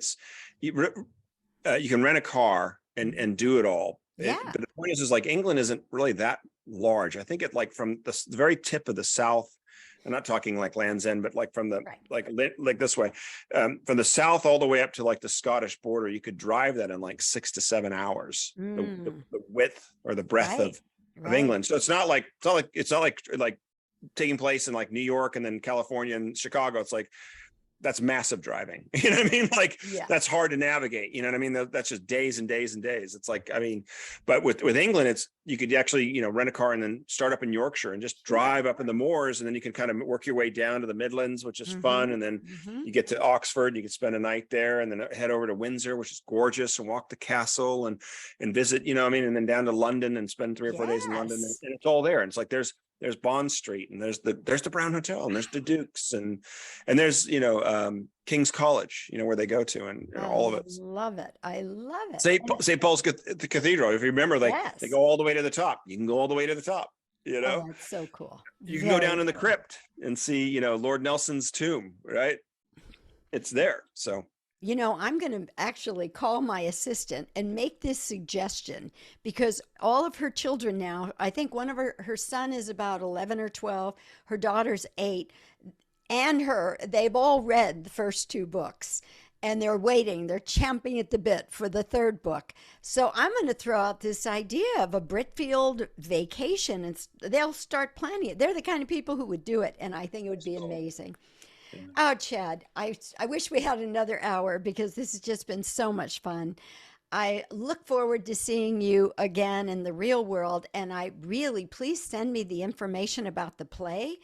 you can rent a car and do it all. Yeah. But the point is like England isn't really that large. I think it like from the very tip of the south. I'm not talking like Land's End, but like from the Right. like this way, from the south all the way up to like the Scottish border. You could drive that in like 6 to 7 hours. Mm. The width or the breadth Right. of Right. England. So it's not like taking place in like New York and then California and Chicago, it's like, that's massive driving. You know what I mean? Like Yeah. that's hard to navigate. You know what I mean? That's just days and days and days. It's like, I mean, but with England, it's, you could actually, you know, rent a car and then start up in Yorkshire and just drive up in the moors. And then you can kind of work your way down to the Midlands, which is fun. And then you get to Oxford, you can spend a night there and then head over to Windsor, which is gorgeous, and walk the castle and visit, you know what I mean? And then down to London and spend 3 or 4 days in London. And it's all there. And it's like, there's Bond Street, and there's the Brown Hotel, and there's the Dukes, and there's, you know, King's College, you know, where they go to, and all of it. Love it. I love it. St. Paul's the Cathedral. If you remember, they go all the way to the top. You can go all the way to the top. You know, that's so cool. You can go down in the crypt and see, you know, Lord Nelson's tomb. Right, it's there. So. You know, I'm going to actually call my assistant and make this suggestion, because all of her children now, I think one of her son is about 11 or 12, her daughter's 8, and they've all read the first 2 books, and they're champing at the bit for the 3rd book. So I'm going to throw out this idea of a Britfield vacation, and they'll start planning it. They're the kind of people who would do it, and I think it would be amazing. Oh, Chad, I wish we had another hour, because this has just been so much fun. I look forward to seeing you again in the real world. And please send me the information about the play.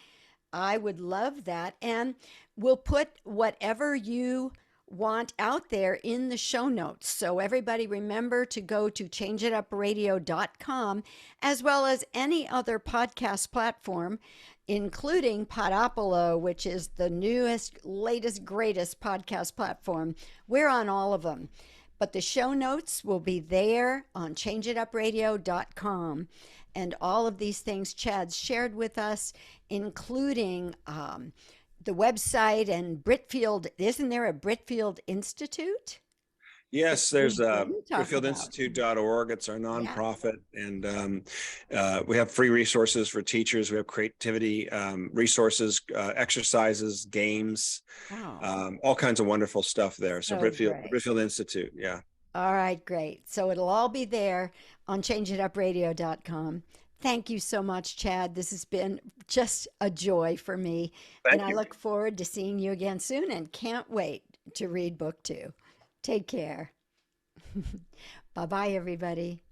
I would love that. And we'll put whatever you want out there in the show notes. So everybody remember to go to changeitupradio.com, as well as any other podcast platform, including Podopolo, which is the newest, latest, greatest podcast platform. We're on all of them. But the show notes will be there on changeitupradio.com. And all of these things Chad's shared with us, including the website and Britfield. Isn't there a Britfield Institute? Yes, there's BritfieldInstitute.org. It's our nonprofit, and we have free resources for teachers. We have creativity resources, exercises, games, all kinds of wonderful stuff there. So Britfield Institute, yeah. All right, great. So it'll all be there on changeitupradio.com. Thank you so much, Chad. This has been just a joy for me. Thank you. I look forward to seeing you again soon, and can't wait to read book 2. Take care. Bye-bye, everybody.